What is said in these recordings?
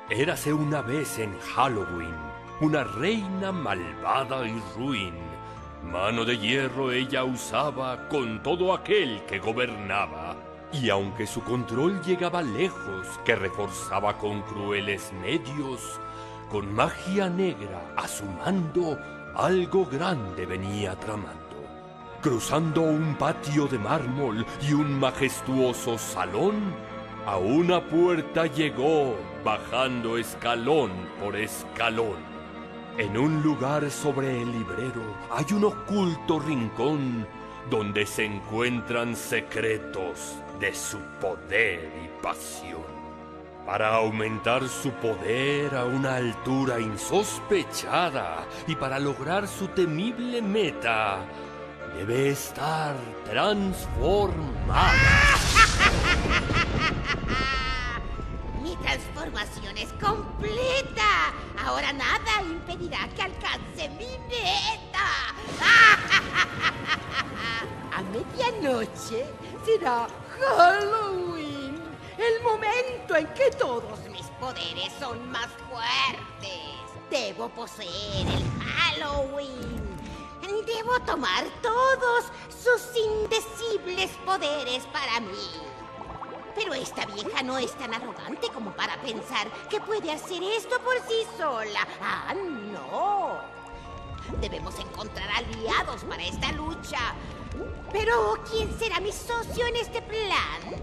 Érase una vez en Halloween una reina malvada y ruin. Mano de hierro ella usaba con todo aquel que gobernaba. Y aunque su control llegaba lejos, que reforzaba con crueles medios, con magia negra a su mando, algo grande venía tramando. Cruzando un patio de mármol y un majestuoso salón, a una puerta llegó, bajando escalón por escalón. En un lugar sobre el librero hay un oculto rincón donde se encuentran secretos de su poder y pasión. Para aumentar su poder a una altura insospechada y para lograr su temible meta, debe estar transformada. Mi transformación es completa. Ahora nada impedirá que alcance mi meta. A medianoche será Halloween, el momento en que todos mis poderes son más fuertes. Debo poseer el Halloween. Debo tomar todos sus indecibles poderes para mí. Pero esta vieja no es tan arrogante como para pensar que puede hacer esto por sí sola. ¡Ah, no! Debemos encontrar aliados para esta lucha. Pero, ¿quién será mi socio en este plan?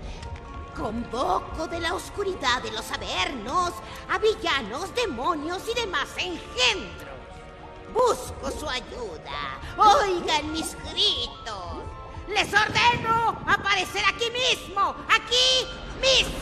Convoco de la oscuridad de los avernos a villanos, demonios y demás engendros. Busco su ayuda. Oigan mis gritos. ¡Les ordeno aparecer aquí mismo! ¡Aquí mismo!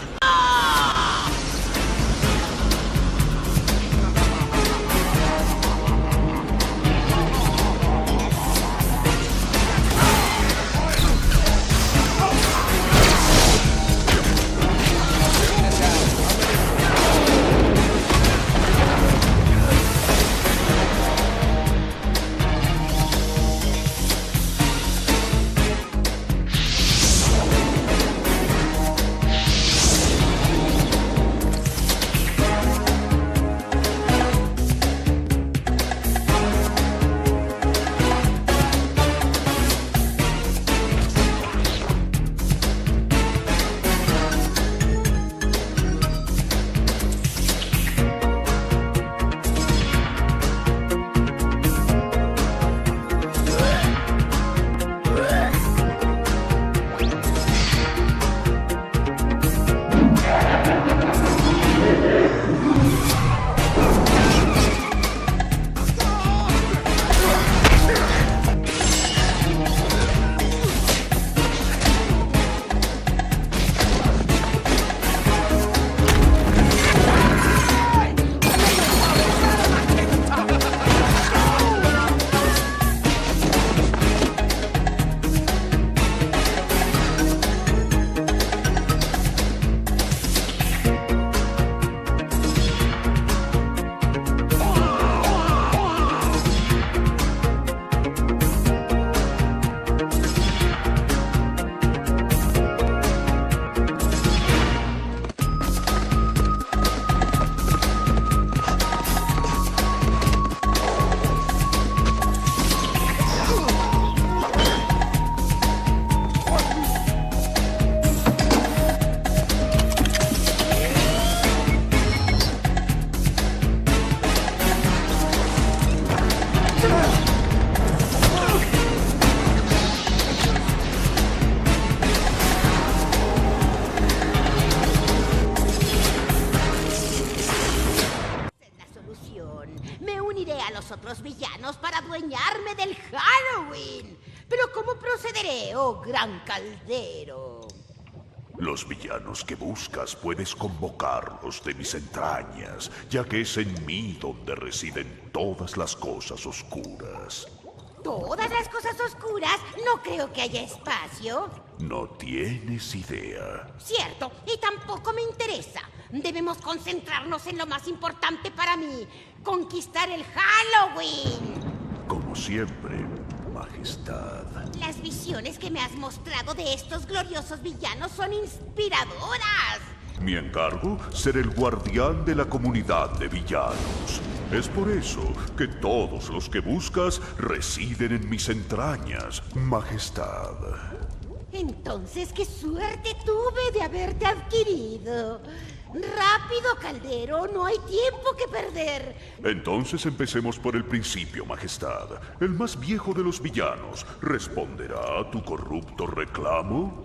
Otros villanos para adueñarme del Halloween. Pero ¿cómo procederé, oh gran caldero? Los villanos que buscas puedes convocarlos de mis entrañas, ya que es en mí donde residen todas las cosas oscuras. ¿Todas las cosas oscuras? No creo que haya espacio. No tienes idea. Cierto, y tampoco me interesa. Debemos concentrarnos en lo más importante para mí: conquistar el Halloween. Como siempre, Majestad. Las visiones que me has mostrado de estos gloriosos villanos son inspiradoras. Mi encargo, ser el guardián de la comunidad de villanos. Es por eso que todos los que buscas residen en mis entrañas, Majestad. Entonces, qué suerte tuve de haberte adquirido. Rápido, Caldero, no hay tiempo que perder. Entonces empecemos por el principio, Majestad. El más viejo de los villanos, ¿responderá a tu corrupto reclamo?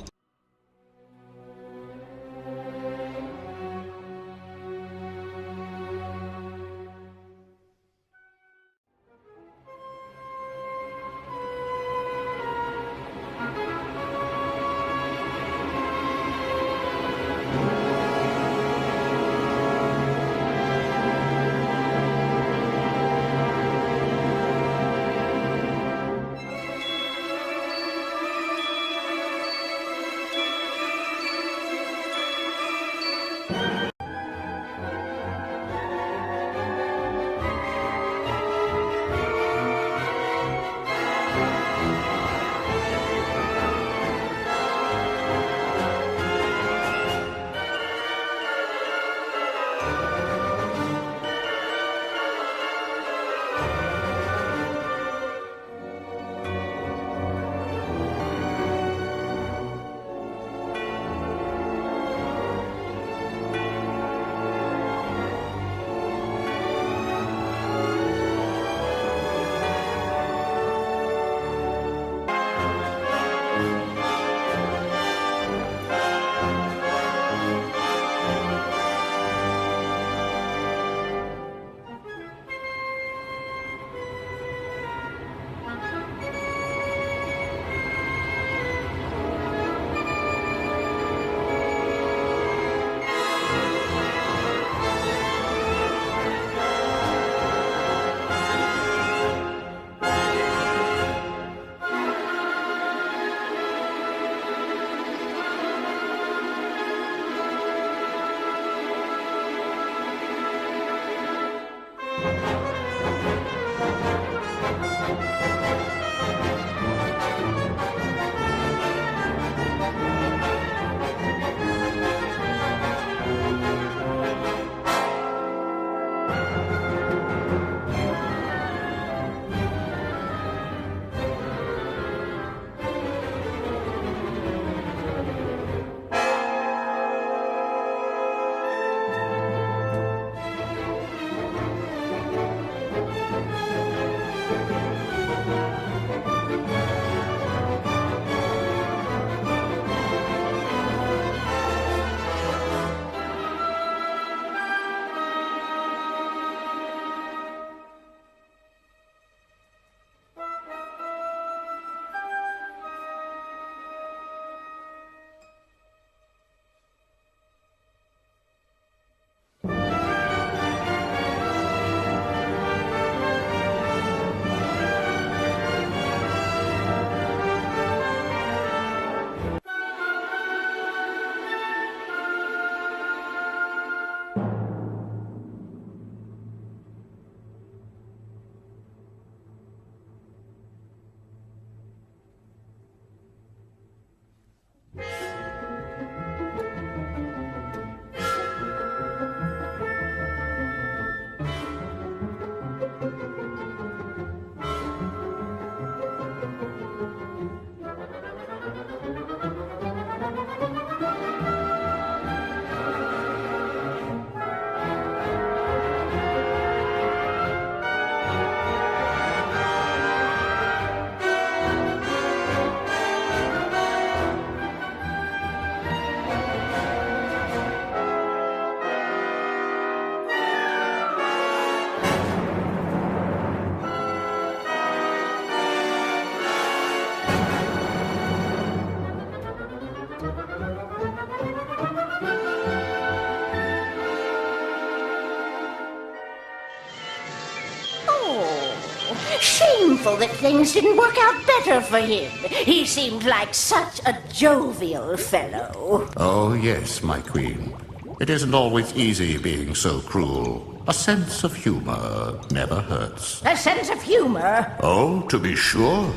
Shameful that things didn't work out better for him. He seemed like such a jovial fellow. Oh, yes, my queen. It isn't always easy being so cruel. A sense of humor never hurts. A sense of humor? Oh, to be sure.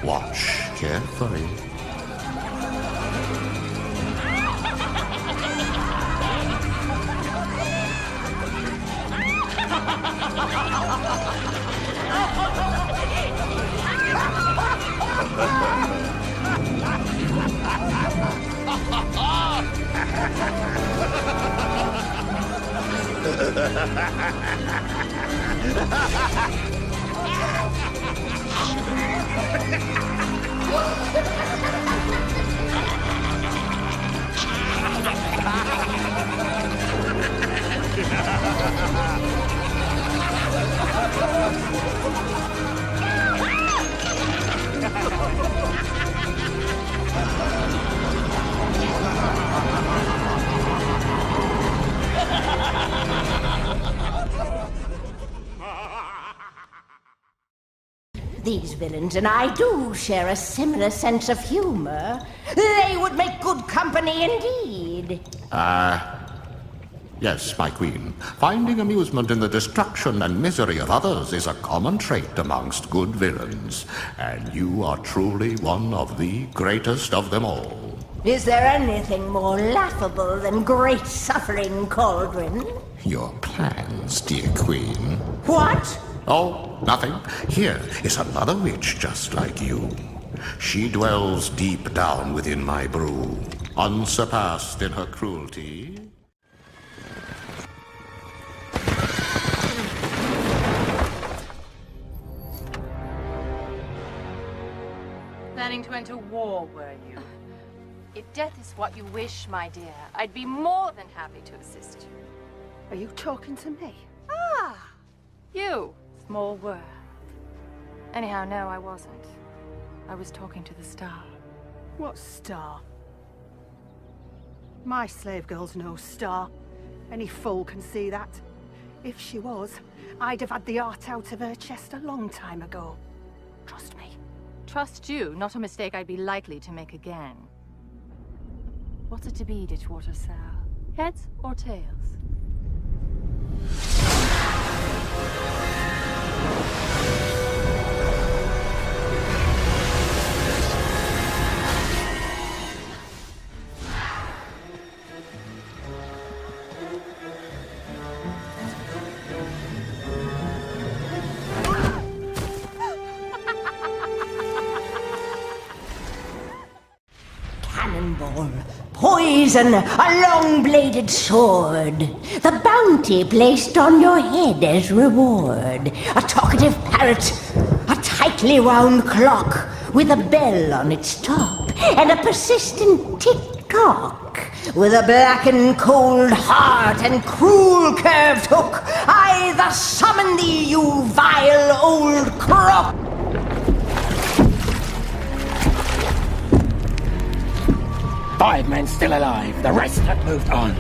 Watch carefully. These villains and I do share a similar sense of humor. They would make good company indeed. Yes, my queen. Finding amusement in the destruction and misery of others is a common trait amongst good villains. And you are truly one of the greatest of them all. Is there anything more laughable than great suffering, Cauldron? Your plans, dear queen. What? Oh, nothing. Here is another witch just like you. She dwells deep down within my brew, unsurpassed in her cruelty. Planning to enter war, were you? If death is what you wish, my dear, I'd be more than happy to assist you. Are you talking to me? Ah, you. Small world. Anyhow, no, I wasn't. I was talking to the star. What star? My slave girl's no star. Any fool can see that. If she was, I'd have had the art out of her chest a long time ago. Trust me. Trust you, not a mistake I'd be likely to make again. What's it to be, Ditchwater Sal? Heads or tails? Cannonball, poison, a long-bladed sword, the bounty placed on your head as reward, a talkative parrot, a tightly wound clock with a bell on its top, and a persistent tick-tock. With a black and cold heart and cruel curved hook, I thus summon thee, you vile old crook! 5 men still alive. The rest have moved on.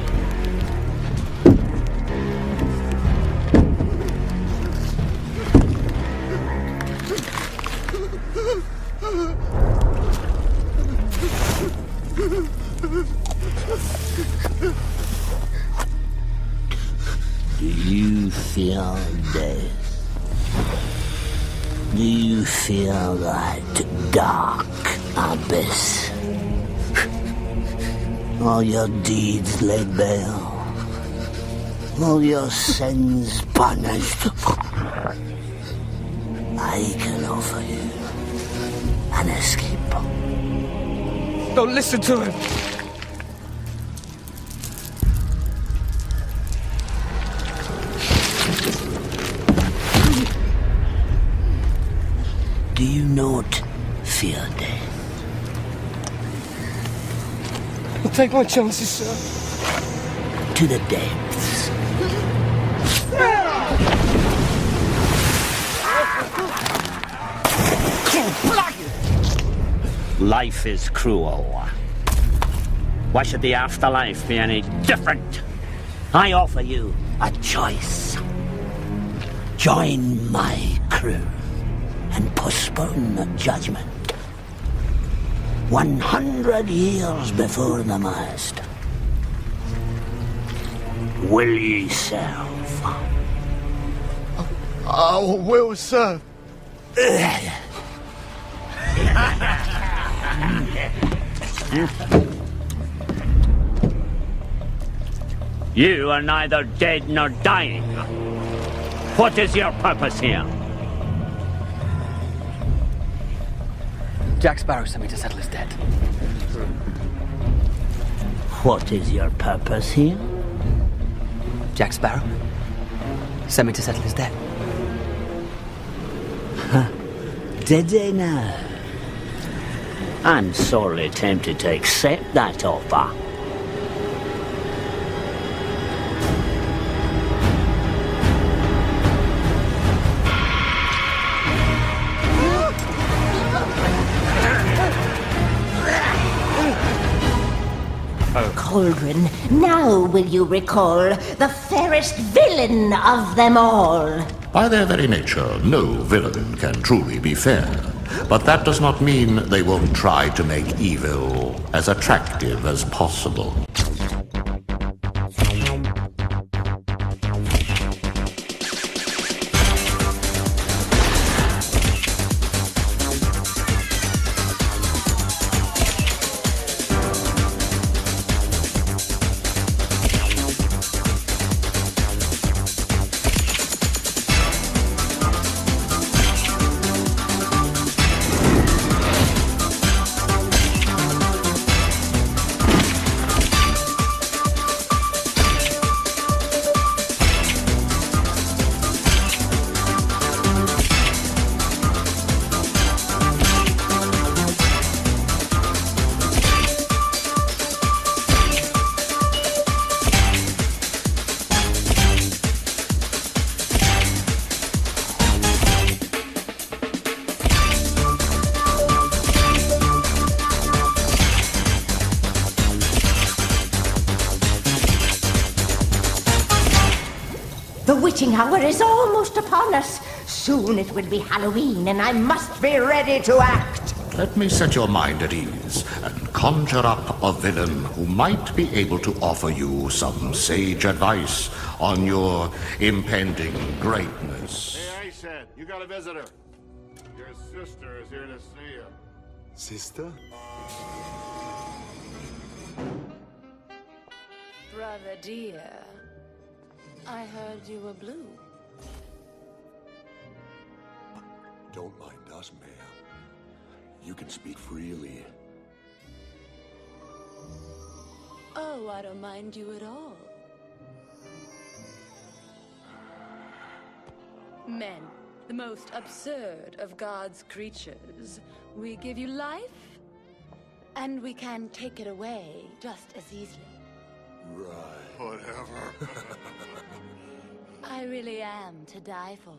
Do you feel death? Do you feel that dark abyss? All your deeds laid bare, all your sins punished. I can offer you an escape. Don't listen to him. Do you not fear death? I'll take my chances, sir. To the depths. Life is cruel. Why should the afterlife be any different? I offer you a choice. Join my crew and postpone the judgment 100 years before the mast. Will ye serve? I will serve. You are neither dead nor dying. What is your purpose here? Jack Sparrow sent me to settle his debt. What is your purpose here? Jack Sparrow. Send me to settle his debt. Did they now? I'm sorely tempted to accept that offer. Cauldron, now will you recall the fairest villain of them all? By their very nature, no villain can truly be fair. But that does not mean they won't try to make evil as attractive as possible. The witching hour is almost upon us. Soon it will be Halloween, and I must be ready to act. Let me set your mind at ease and conjure up a villain who might be able to offer you some sage advice on your impending greatness. Hey, Aisha, you got a visitor. Your sister is here to see you. Sister? Brother dear, I heard you were blue. Don't mind us, ma'am. You can speak freely. Oh, I don't mind you at all. Men, the most absurd of God's creatures. We give you life, and we can take it away just as easily. Right. Whatever. I really am to die for.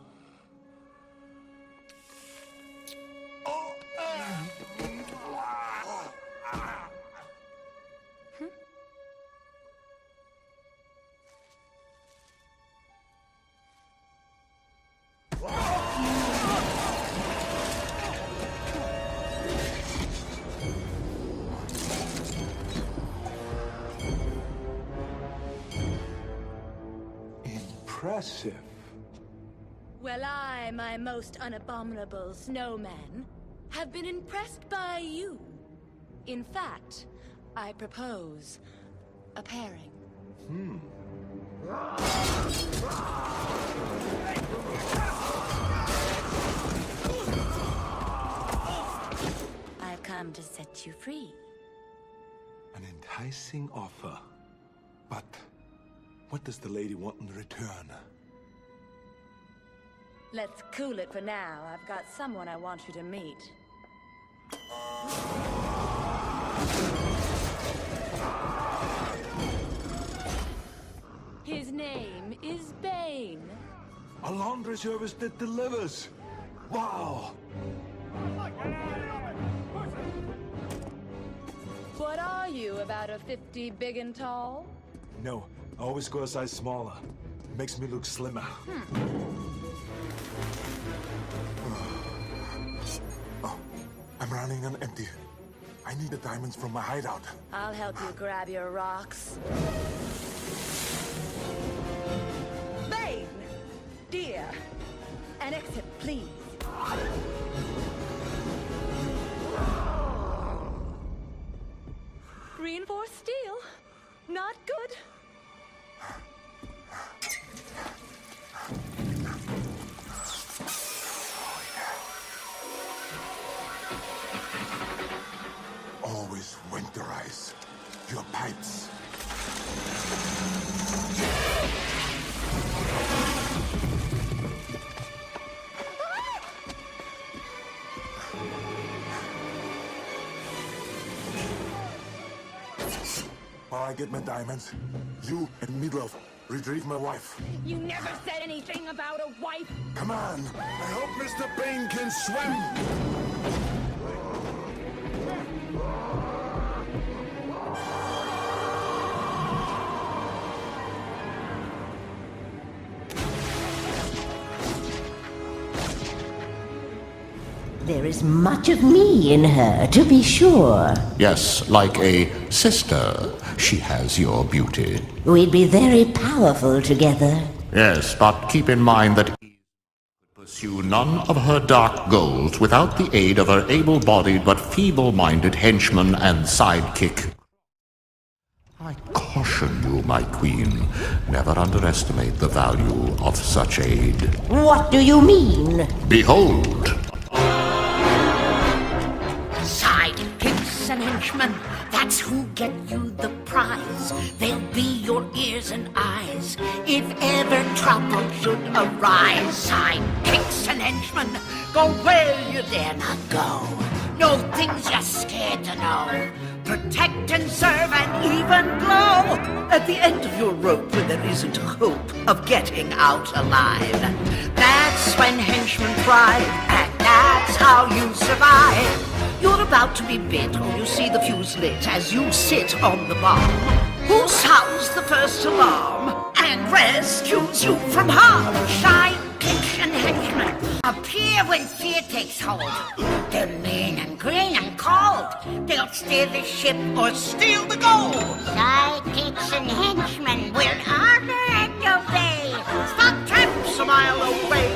Impressive. Well, I, my most unabominable snowman, have been impressed by you. In fact, I propose a pairing. I've come to set you free. An enticing offer. But what does the lady want in return? Let's cool it for now. I've got someone I want you to meet. His name is Bane. A laundry service that delivers. Wow. What are you, about a 50 big and tall? No, I always go a size smaller. Makes me look slimmer. Oh, I'm running on empty. I need the diamonds from my hideout. I'll help you grab your rocks. Bane! Dear! An exit, please. Reinforced steel. Not good. Always winterize your pipes. I get my diamonds. You and Meatloaf retrieve my wife. You never said anything about a wife. Come on. I hope Mr. Bane can swim. There is much of me in her, to be sure. Yes, like a sister, she has your beauty. We'd be very powerful together. Yes, but keep in mind that Eve could pursue none of her dark goals without the aid of her able-bodied but feeble-minded henchman and sidekick. I caution you, my queen, never underestimate the value of such aid. What do you mean? Behold! Sidekicks and henchmen, that's who get you the prize. They'll be your ears and eyes if ever trouble should arise. Sidekicks and henchmen, go where you dare not go. Know things you're scared to know. Protect and serve and even glow. At the end of your rope when there isn't a hope of getting out alive. That's when henchmen thrive, and that's how you survive. You're about to be bit, or you see the fuse lit as you sit on the bomb. Who sounds the first alarm and rescues you from harm? Sidekicks and henchmen appear when fear takes hold. They're mean and green and cold. They'll steer the ship or steal the gold. Sidekicks and henchmen will honor and obey. Spot traps a mile away.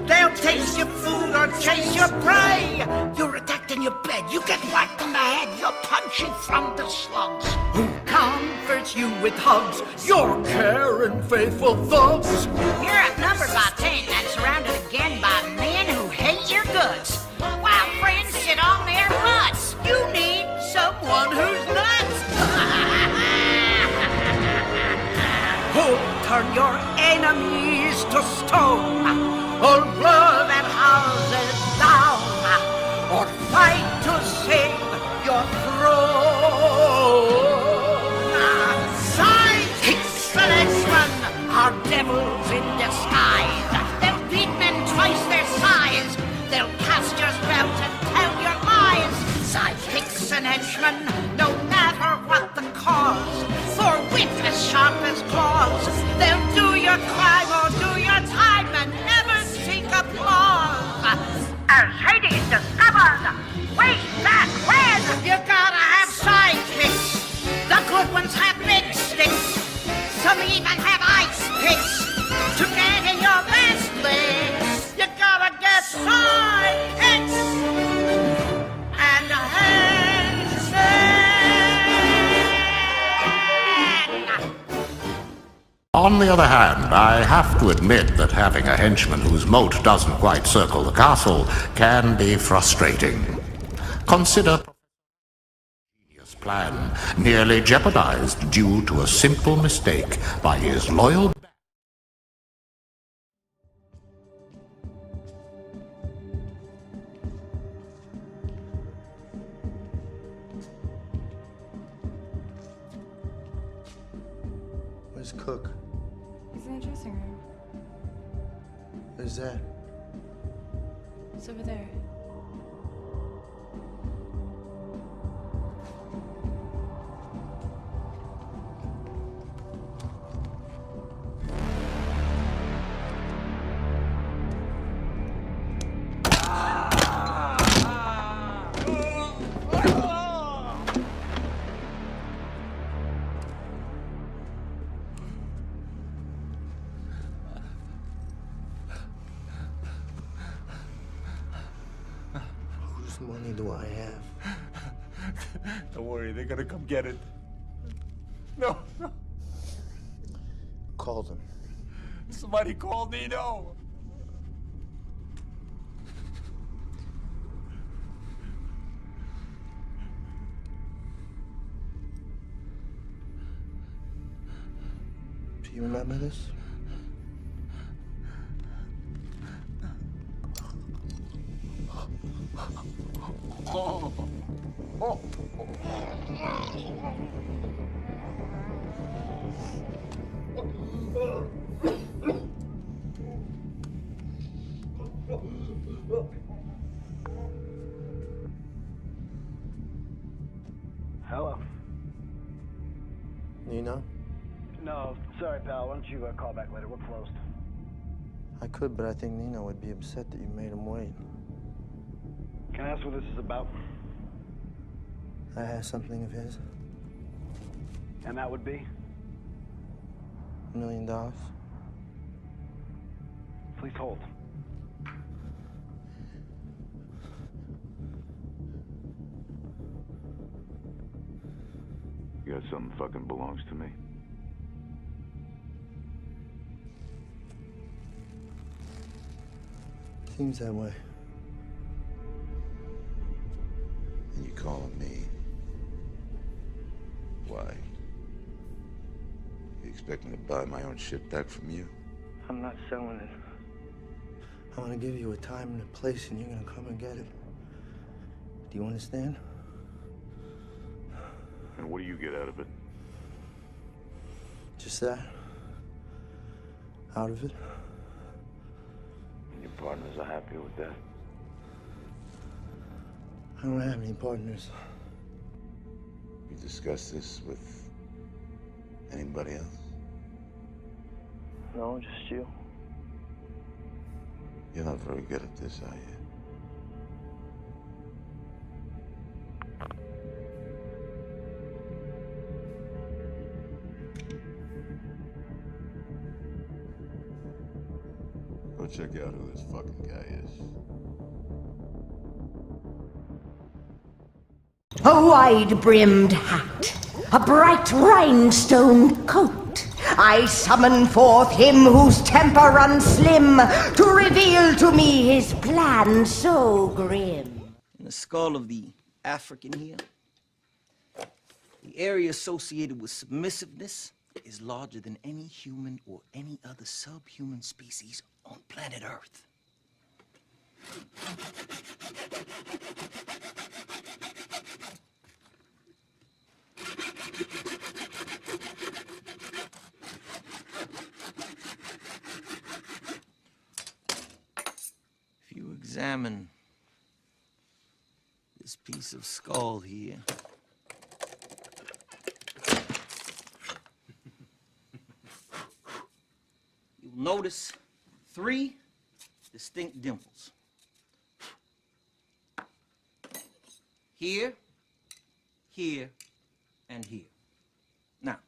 They'll taste your food or chase your prey. You're attacked in your bed. You get whacked in the head. You're punching from the slugs. Who comforts you with hugs? Your care and faithful thugs. You're outnumbered by 10 and surrounded again by men who hate your guts, while friends sit on their butts. You need someone who's nuts. Who'll turn your enemies to stone, or roar their houses down, or fight to save your throne. Sidekicks and henchmen are devils in disguise. They'll beat men twice their size. They'll cast your spells and tell your lies. Sidekicks and henchmen, no matter what the cause, for wit as sharp as claws, they'll do your crime or do your time and never seek applause. As Hades discovered way back when, you gotta have sidekicks. The good ones have big sticks. Some even have ice picks. To get in your best licks, you gotta get sidekicks and henchmen. On the other hand, I have to admit that having a henchman whose moat doesn't quite circle the castle can be frustrating. Consider Professor's plan nearly jeopardized due to a simple mistake by his loyal... Where's Cook? He's in the dressing room. Where's that? It's over there. Whose money do I have? Don't worry, they're gonna come get it. No. Call them. Somebody call Nino. Do you remember this? Hello. Nino? No, sorry, pal. Why don't you call back later? We're closed. I could, but I think Nino would be upset that you made him wait. Can I ask what this is about? I have something of his. And that would be? $1 million. Please hold. You got something fucking belongs to me? Seems that way. And you calling me? Why? You expect me to buy my own shit back from you? I'm not selling it. I'm gonna give you a time and a place, and you're gonna come and get it. Do you understand? And what do you get out of it? Just that. Out of it. And your partners are happy with that? I don't have any partners. You discussed this with anybody else? No, just you. You're not very good at this, are you? Go check out who this fucking guy is. A wide-brimmed hat, a bright rhinestone coat. I summon forth him whose temper runs slim to reveal to me his plan so grim. In the skull of the African here, the area associated with submissiveness is larger than any human or any other subhuman species on planet Earth. If you examine this piece of skull here, you'll notice 3 distinct dimples. Here, here, and here. Now,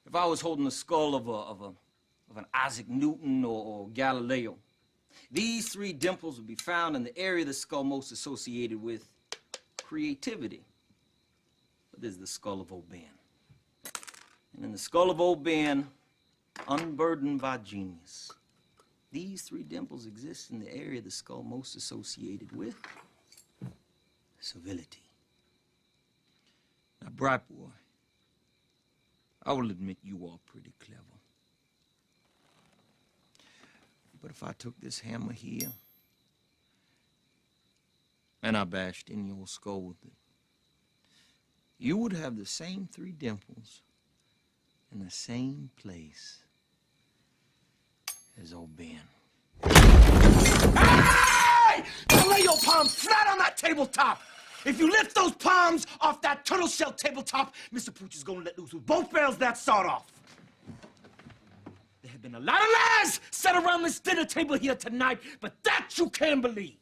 if I was holding the skull of an Isaac Newton or Galileo, these 3 dimples would be found in the area of the skull most associated with creativity. But this is the skull of old Ben. And in the skull of old Ben, unburdened by genius, these 3 dimples exist in the area of the skull most associated with civility. Now, Bright Boy, I will admit you are pretty clever. But if I took this hammer here and I bashed in your skull with it, you would have the same 3 dimples in the same place as old Ben. Hey! Now lay your palms flat on that tabletop. If you lift those palms off that turtle shell tabletop, Mr. Pooch is gonna let loose with both barrels that sawed off. There have been a lot of lies said around this dinner table here tonight, but that you can believe.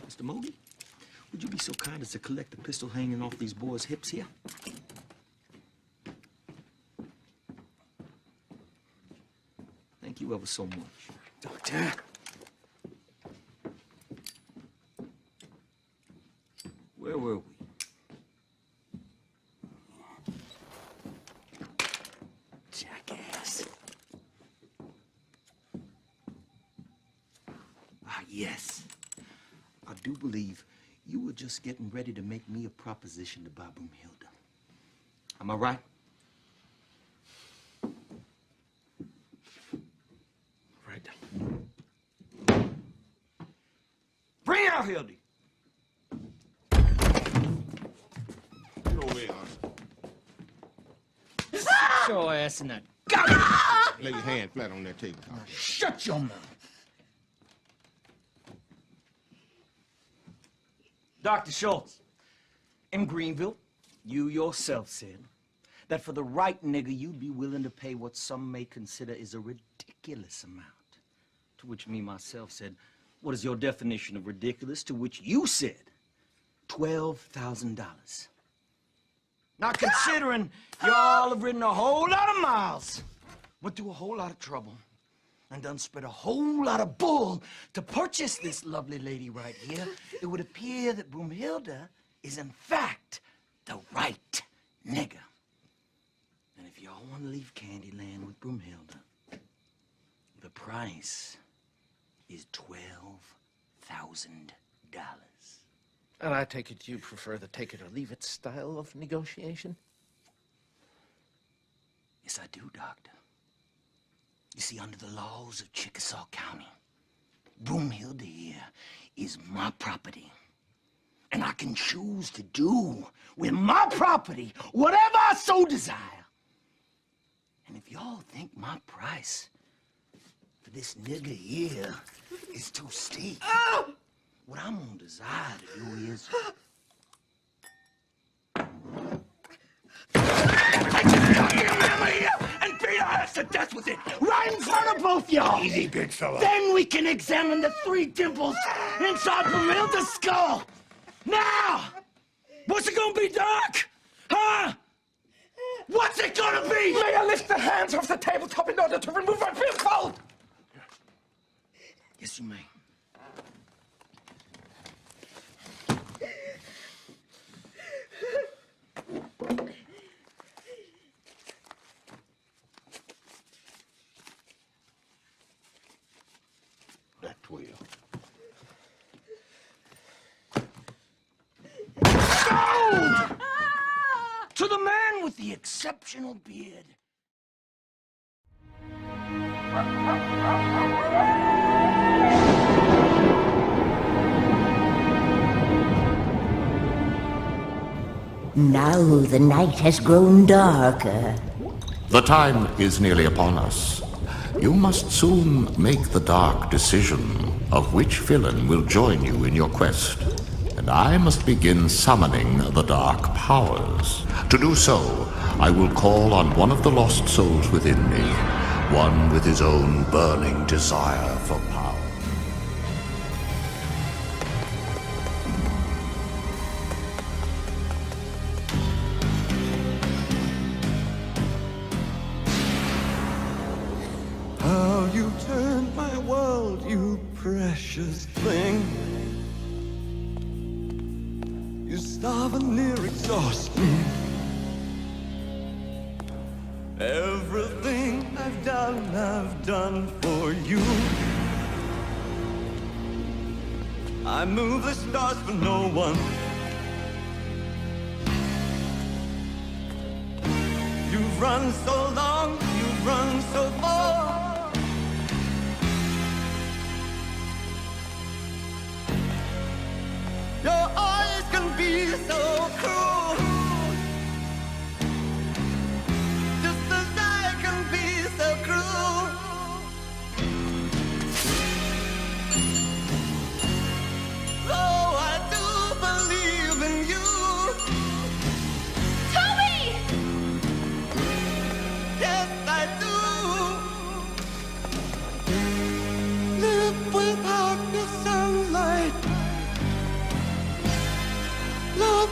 Mr. Moody, would you be so kind as to collect the pistol hanging off these boys' hips here? Thank you ever so much. Doctor. Where were we? Jackass. Ah, yes. I do believe you were just getting ready to make me a proposition to buy Broomhilda. Am I right? Right. Bring out Hildy. Get your ass in that garbage. Lay your hand flat on that table. Shut your mouth. Dr. Schultz, in Greenville, You yourself said that for the right nigger, you'd be willing to pay what some may consider is a ridiculous amount. To which me myself said, what is your definition of ridiculous? To which you said, $12,000. Now, considering y'all have ridden a whole lot of miles, went through a whole lot of trouble, and done spread a whole lot of bull to purchase this lovely lady right here, it would appear that Broomhilda is in fact the right nigger. And if y'all want to leave Candyland with Broomhilda, the price is $12,000. And I take it you prefer the take-it-or-leave-it style of negotiation? Yes, I do, Doctor. You see, under the laws of Chickasaw County, Broomhilda here is my property. And I can choose to do with my property whatever I so desire. And if y'all think my price for this nigger here is too steep, what I'm gonna desire to do is... take this goddamn hammer here and beat our ass to death with it, right in front of both y'all. Easy, big fella. Then we can examine the 3 dimples inside Broomhilda's skull. Now, what's it gonna be, Doc? Huh? What's it gonna be? May I lift the hands off the tabletop in order to remove my billfold? Yes, you may. That will. Sold! To the man with the exceptional beard. Now the night has grown darker. The time is nearly upon us. You must soon make the dark decision of which villain will join you in your quest. And I must begin summoning the dark powers. To do so, I will call on one of the lost souls within me, one with his own burning desire for power. How you turned my world, you precious thing. You starve near exhaustion. Everything I've done for you. I move the stars for no one. You've run so long, you've run so far. Your eyes can be so cruel, just as I can be so cruel. Oh, I do believe in you. Toby! Yes, I do. Live without the sunlight. Love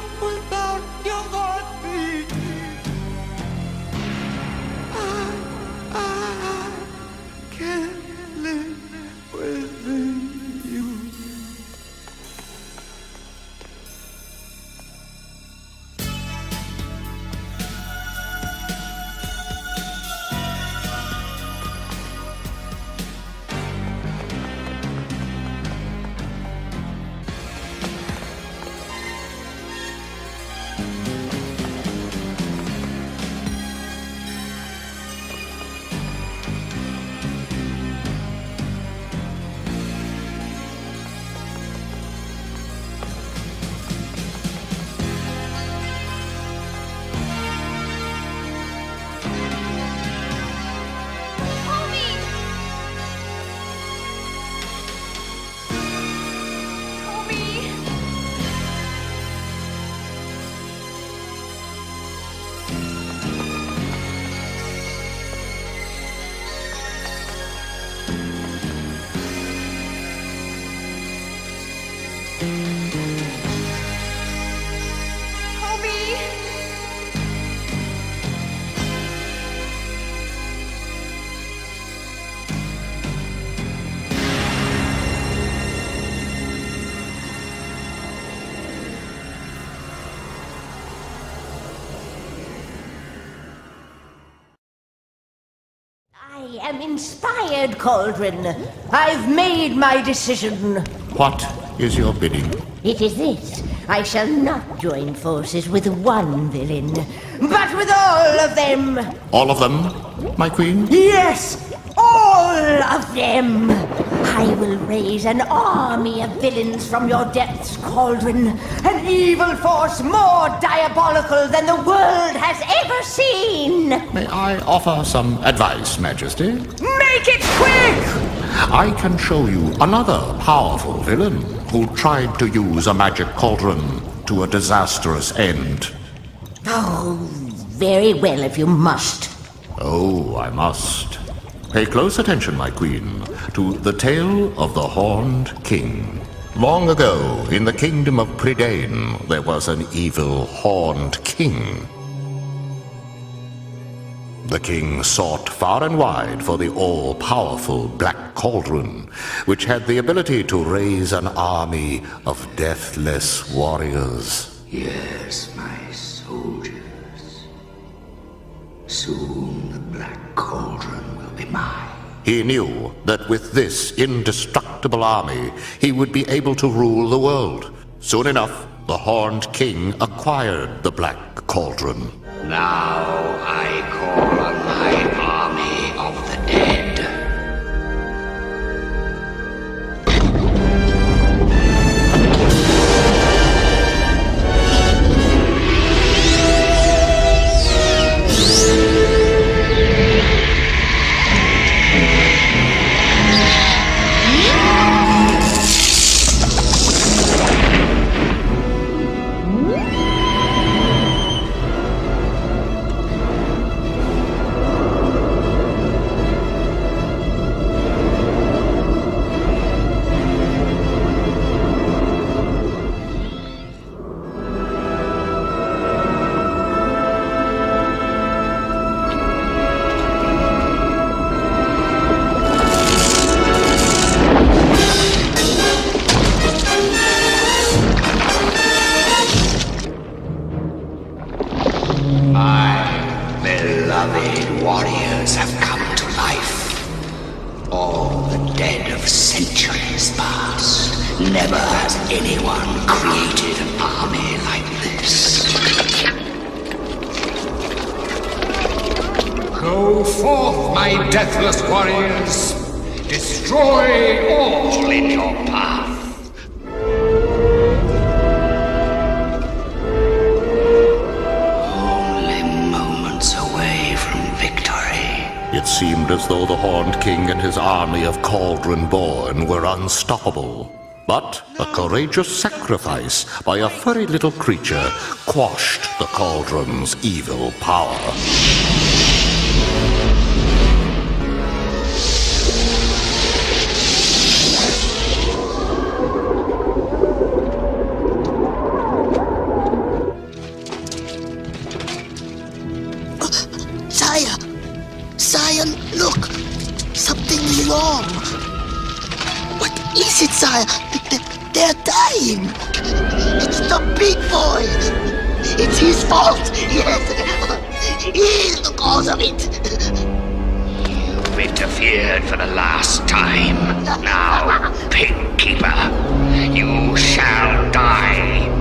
I am inspired, Cauldron. I've made my decision. What is your bidding? It is this. I shall not join forces with one villain, but with all of them. All of them, my queen? Yes, all of them. I will raise an army of villains from your depths, Cauldron. An evil force more diabolical than the world has ever seen. May I offer some advice, Majesty? Make it quick! I can show you another powerful villain who tried to use a magic cauldron to a disastrous end. Oh, very well if you must. Oh, I must. Pay close attention, my queen, to the tale of the Horned King. Long ago, in the kingdom of Prydain, there was an evil Horned King. The king sought far and wide for the all-powerful Black Cauldron, which had the ability to raise an army of deathless warriors. Yes, my soldiers. Soon the Black Cauldron will be mine. He knew that with this indestructible army, he would be able to rule the world. Soon enough, the Horned King acquired the Black Cauldron. Now I call on my army of the dead. Never has anyone created an army like this. Go forth, my deathless warriors. Destroy all in your path. Only moments away from victory. It seemed as though the Horned King and his army of Cauldron-born were unstoppable. But a courageous sacrifice by a furry little creature quashed the Cauldron's evil power. Sire, look! Something wrong! What is it, Sire? They're dying! It's the big boy! It's his fault! Yes! He's the cause of it! You've interfered for the last time. Now, Pig Keeper, you shall die!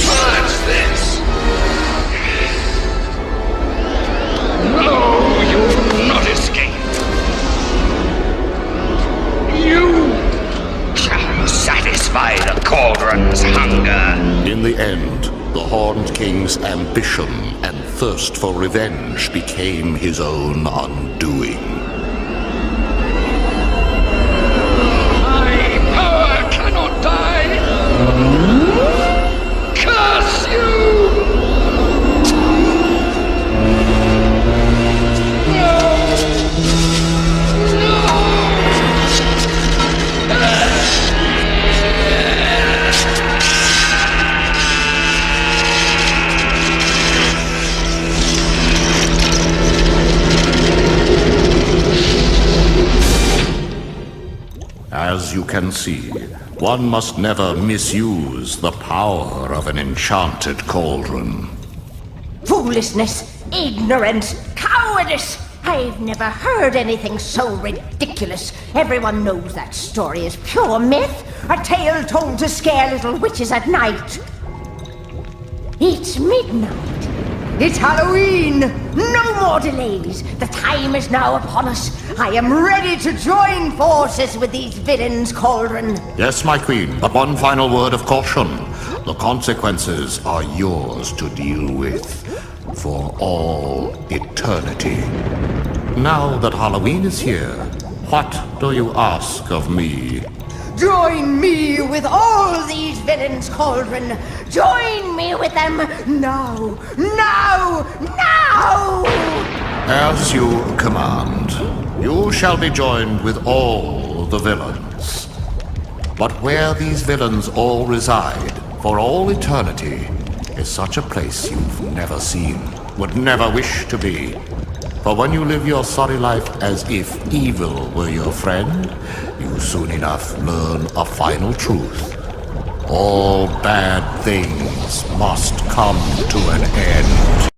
What's this? No, you will not escape. You shall satisfy the Cauldron's hunger. In the end, the Horned King's ambition and thirst for revenge became his own undoing. Curse you! As you can see, One must never misuse the power of an enchanted cauldron. Foolishness, ignorance, cowardice! I've never heard anything so ridiculous. Everyone knows that story is pure myth, a tale told to scare little witches at night. It's midnight. It's Halloween! No more delays! The time is now upon us. I am ready to join forces with these villains, Cauldron. Yes, my queen, but one final word of caution. The consequences are yours to deal with for all eternity. Now that Halloween is here, what do you ask of me? Join me with all these villains, Cauldron. Join me with them now, now, now! As you command, you shall be joined with all the villains. But where these villains all reside, for all eternity, is such a place you've never seen, would never wish to be. For when you live your sorry life as if evil were your friend, you soon enough learn a final truth. All bad things must come to an end.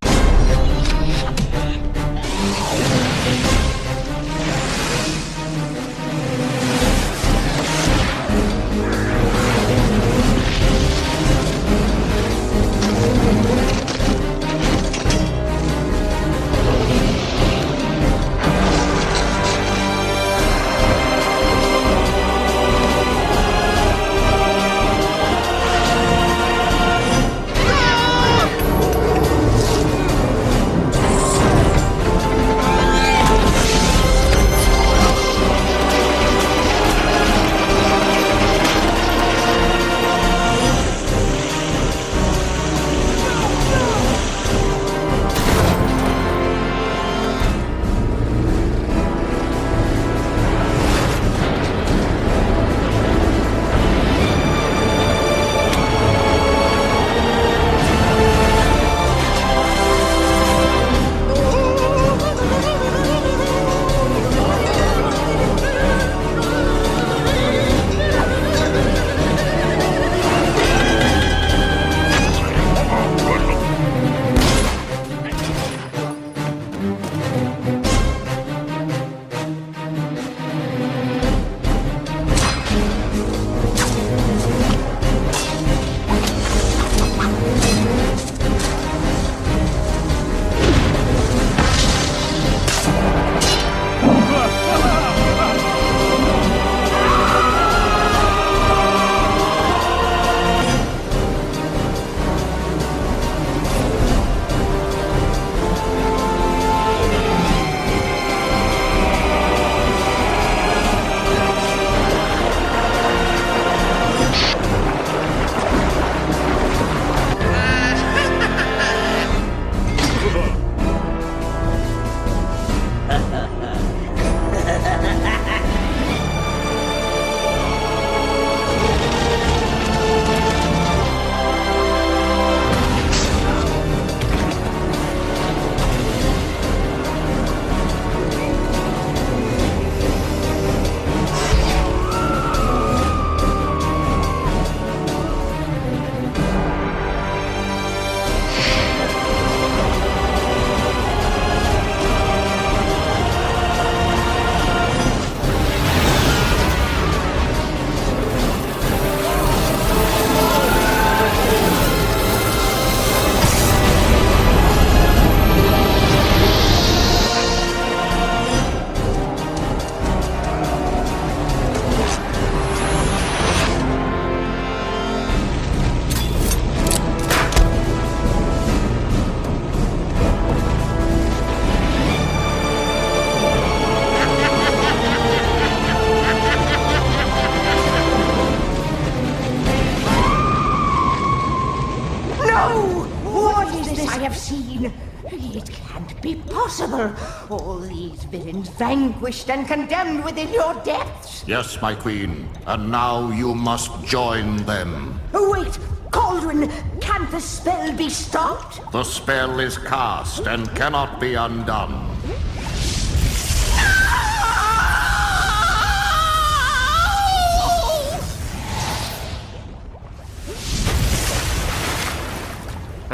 It can't be possible. All these villains vanquished and condemned within your depths. Yes, my queen. And now you must join them. Wait, Cauldron, can't the spell be stopped? The spell is cast and cannot be undone.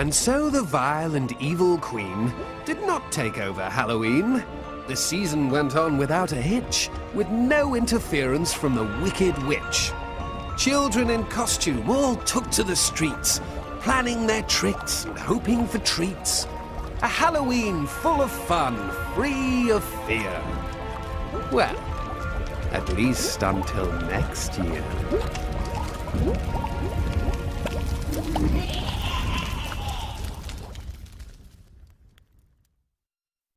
And so the vile and evil queen did not take over Halloween. The season went on without a hitch, with no interference from the wicked witch. Children in costume all took to the streets, planning their tricks and hoping for treats. A Halloween full of fun, free of fear. Well, at least until next year.